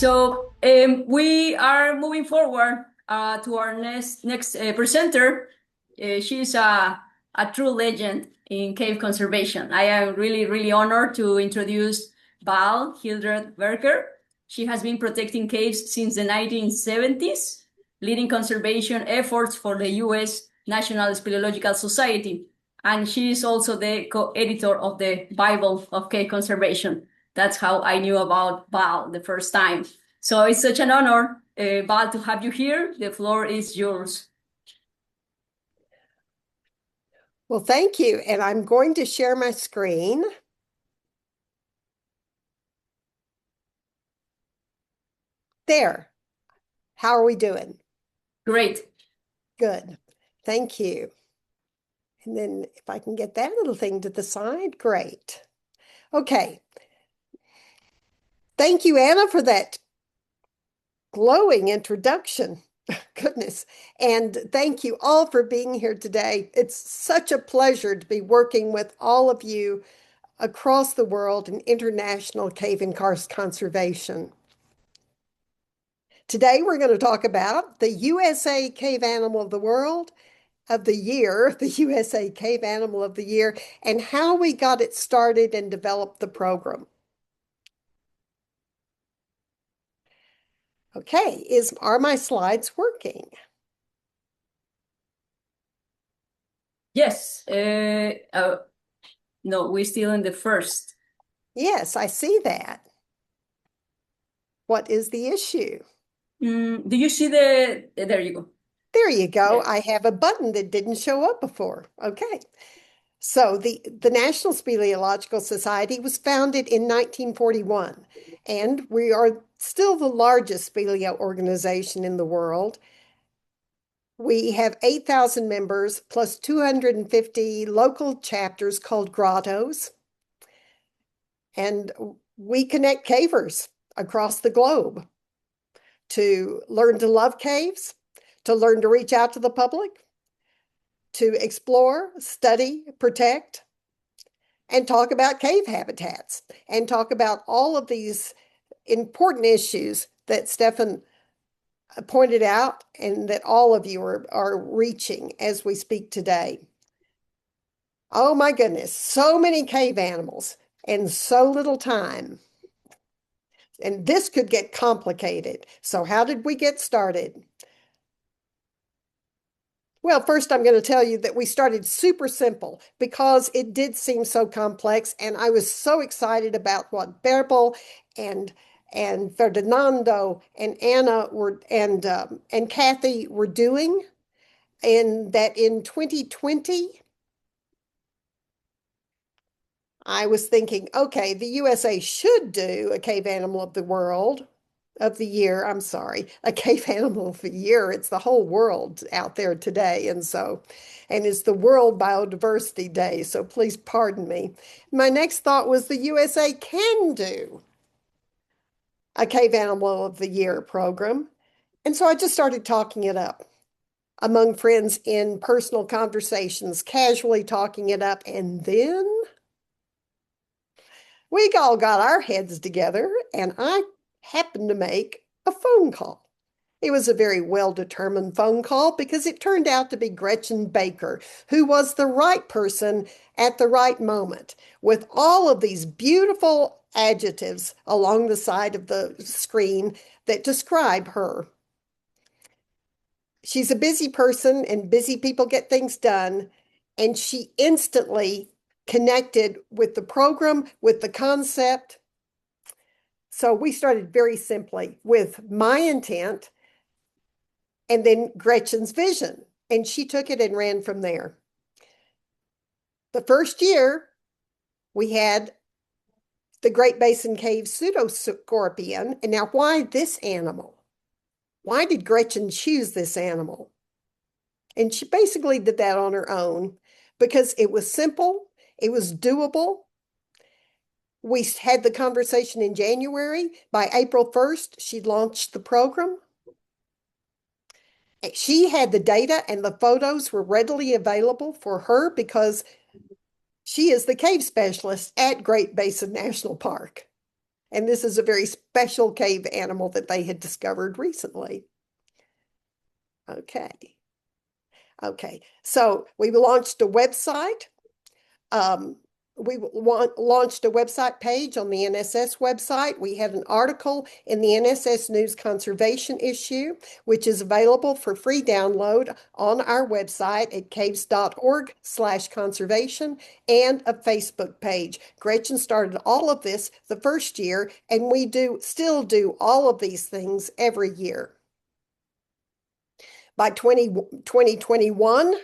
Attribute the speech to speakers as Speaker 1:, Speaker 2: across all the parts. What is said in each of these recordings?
Speaker 1: We are moving forward to our next presenter. She's a true legend in cave conservation. I am really honored to introduce Val Hildreth-Werker. She has been protecting caves since the 1970s, leading conservation efforts for the UIS National Speleological Society. And she is also the co-editor of the Bible of Cave Conservation. That's how I knew about Val the first time. So it's such an honor, Val, to have you here. The floor is yours.
Speaker 2: Well, thank you. And I'm going to share my screen. There. How are we doing?
Speaker 1: Great.
Speaker 2: Good. Thank you. And then if I can get that little thing to the side, great. Okay. Thank you, Anna, for that glowing introduction. Goodness. And thank you all for being here today. It's such a pleasure to be working with all of you across the world in international cave and karst conservation. Today, we're going to talk about the USA Cave Animal of the World of the Year, the USA Cave Animal of the Year, and how we got it started and developed the program. Okay, are my slides working?
Speaker 1: Yes. No, we're still in the first.
Speaker 2: Yes, I see that. What is the issue?
Speaker 1: Do you see there you go.
Speaker 2: There you go.
Speaker 1: There.
Speaker 2: I have a button that didn't show up before. Okay. So the National Speleological Society was founded in 1941, and we are still the largest speleo organization in the world. We have 8,000 members plus 250 local chapters called grottos, and we connect cavers across the globe to learn to love caves, to learn to reach out to the public, to explore, study, protect, and talk about cave habitats, and talk about all of these important issues that Stefan pointed out and that all of you are reaching as we speak today. Oh my goodness, so many cave animals and so little time. And this could get complicated. So how did we get started? Well, first I'm going to tell you that we started super simple because it did seem so complex, and I was so excited about what Berbel and Ferdinando and Anna were and Kathy were doing, and that in 2020 I was thinking, okay, the USA should do a cave animal of the world of the year. I'm sorry, a cave animal of the year. It's the whole world out there today. And it's the World Biodiversity Day. So please pardon me. My next thought was the USA can do a cave animal of the year program. And so I just started talking it up among friends in personal conversations, casually talking it up. And then we all got our heads together, and I happened to make a phone call. It was a very well-determined phone call because it turned out to be Gretchen Baker, who was the right person at the right moment, with all of these beautiful adjectives along the side of the screen that describe her. She's a busy person, and busy people get things done, and she instantly connected with the program, with the concept. So we started very simply with my intent and then Gretchen's vision, and she took it and ran from there. The first year, we had the Great Basin Cave pseudoscorpion. And now, why this animal? Why did Gretchen choose this animal? And she basically did that on her own because it was simple, it was doable. We had the conversation in January. By April 1st, she launched the program. She had the data, and the photos were readily available for her because she is the cave specialist at Great Basin National Park. And this is a very special cave animal that they had discovered recently. Okay. Okay. So we launched a website. Launched a website page on the NSS website. We had an article in the NSS News Conservation issue, which is available for free download on our website at caves.org/conservation, and a Facebook page. Gretchen started all of this the first year, and we still do all of these things every year. By 2021,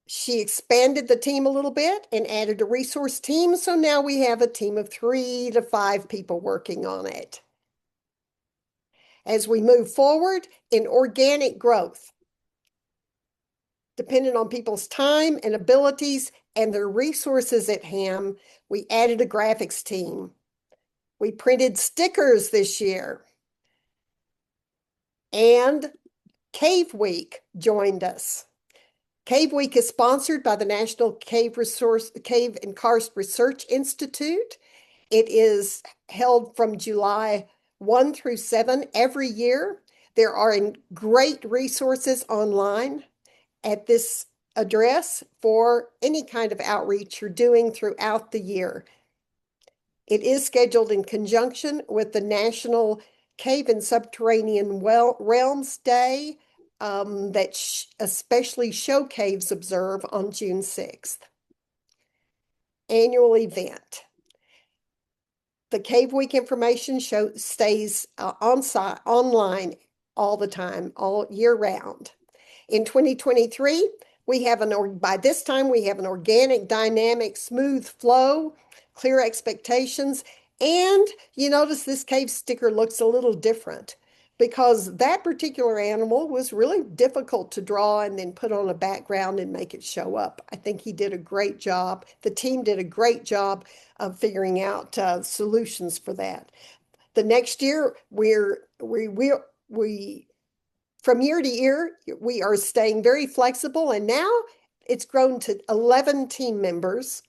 Speaker 2: she expanded the team a little bit and added a resource team. So now we have a team of 3 to 5 people working on it. As we move forward in organic growth, depending on people's time and abilities and their resources at hand, we added a graphics team. We printed stickers this year. And Cave Week joined us. Cave Week is sponsored by the National Cave and Karst Research Institute. It is held from July 1 through 7 every year. There are great resources online at this address for any kind of outreach you're doing throughout the year. It is scheduled in conjunction with the National Cave and Subterranean Realms Day, that especially show caves observe on June 6th. Annual event. The Cave Week information stays online all the time, all year round. In 2023, by this time, we have an organic, dynamic, smooth flow, clear expectations, and you notice this cave sticker looks a little different, because that particular animal was really difficult to draw and then put on a background and make it show up. I think he did a great job. The team did a great job of figuring out solutions for that. The next year, from year to year, we are staying very flexible, and now it's grown to 11 team members.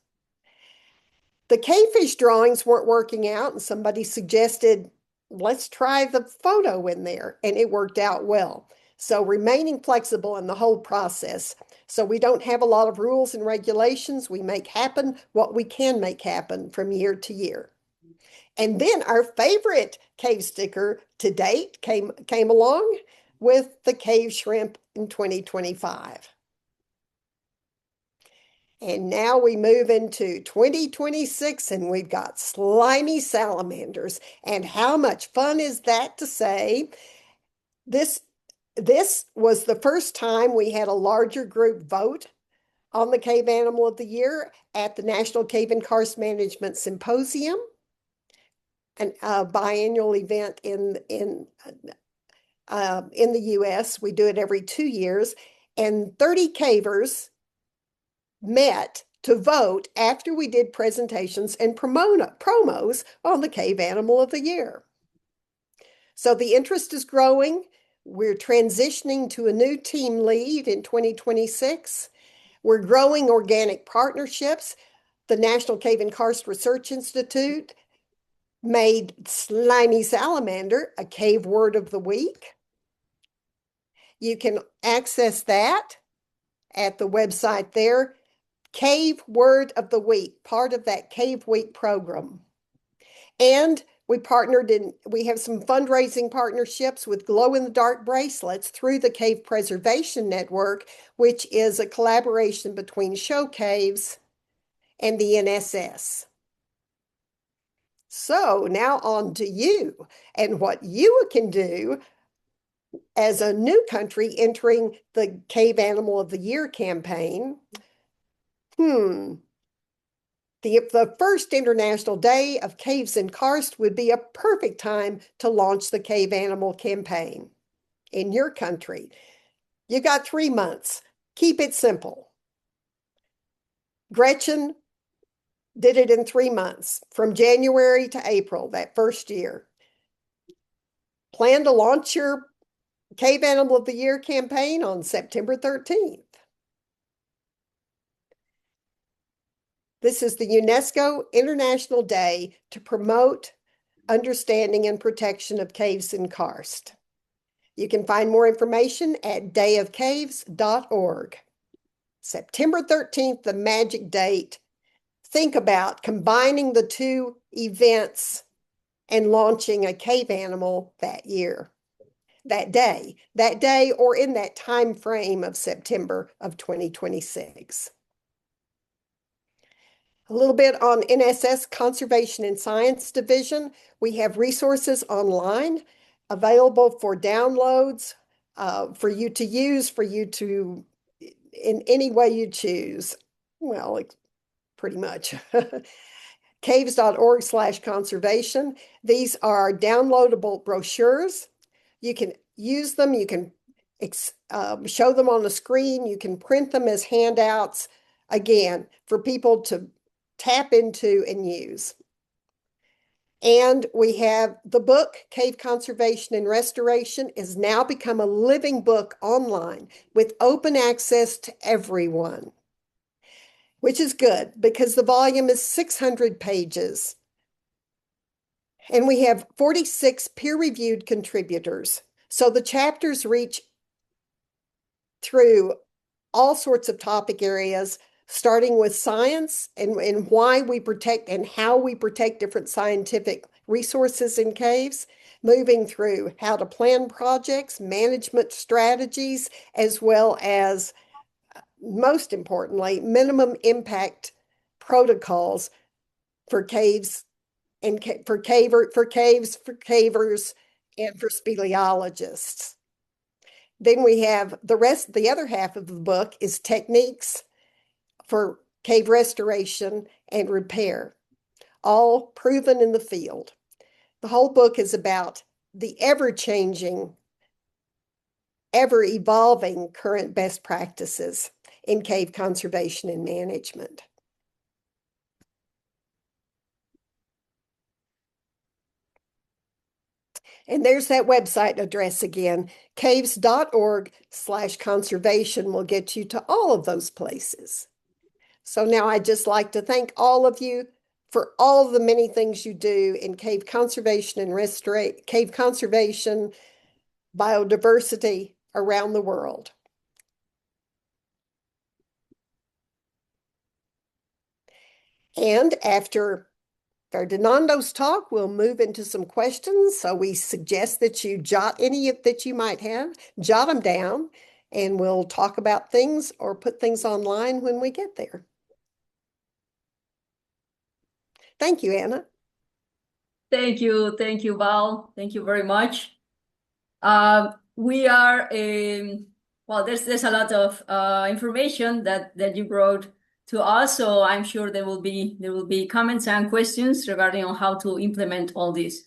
Speaker 2: The cavefish drawings weren't working out, and somebody suggested, let's try the photo in there, and it worked out well. So remaining flexible in the whole process. So we don't have a lot of rules and regulations. We make happen what we can make happen from year to year. And then our favorite cave sticker to date came along with the cave shrimp in 2025. And now we move into 2026, and we've got slimy salamanders. And how much fun is that to say? This was the first time we had a larger group vote on the Cave Animal of the Year at the National Cave and Karst Management Symposium, an biannual event in the U.S. We do it every 2 years, and 30 cavers met to vote after we did presentations and promos on the Cave Animal of the Year. So the interest is growing. We're transitioning to a new team lead in 2026. We're growing organic partnerships. The National Cave and Karst Research Institute made slimy salamander a cave word of the week. You can access that at the website there. Cave Word of the Week, part of that Cave Week program. And we have some fundraising partnerships with glow-in-the-dark bracelets through the Cave Preservation Network, which is a collaboration between Show Caves and the NSS. So now on to you and what you can do as a new country entering the Cave Animal of the Year campaign. The first International Day of Caves and Karst would be a perfect time to launch the Cave Animal campaign in your country. You got 3 months. Keep it simple. Gretchen did it in 3 months, from January to April, that first year. Plan to launch your Cave Animal of the Year campaign on September 13th. This is the UNESCO International Day to promote understanding and protection of caves in karst. You can find more information at dayofcaves.org. September 13th, the magic date. Think about combining the two events and launching a cave animal that year, that day, or in that time frame of September of 2026. A little bit on NSS Conservation and Science Division. We have resources online available for downloads, for you to use, in any way you choose. Well, pretty much. caves.org/conservation. These are downloadable brochures. You can use them. You can show them on the screen. You can print them as handouts, again, for people to tap into and use. And we have the book, Cave Conservation and Restoration, has now become a living book online with open access to everyone, which is good because the volume is 600 pages. And we have 46 peer-reviewed contributors. So the chapters reach through all sorts of topic areas, starting with science and why we protect and how we protect different scientific resources in caves, moving through how to plan projects, management strategies, as well as, most importantly, minimum impact protocols for caves and for cavers, and for speleologists. Then we have the other half of the book is techniques for cave restoration and repair, all proven in the field. The whole book is about the ever-changing, ever-evolving current best practices in cave conservation and management. And there's that website address again. caves.org/conservation will get you to all of those places. So now I'd just like to thank all of you for all the many things you do in cave conservation and cave conservation, biodiversity around the world. And after Ferdinando's talk, we'll move into some questions. So we suggest that you jot any that you might have, jot them down, and we'll talk about things or put things online when we get there. Thank you, Anna.
Speaker 1: Thank you, Val. Thank you very much. We are well. There's a lot of information that you brought to us, so I'm sure there will be comments and questions regarding on how to implement all this.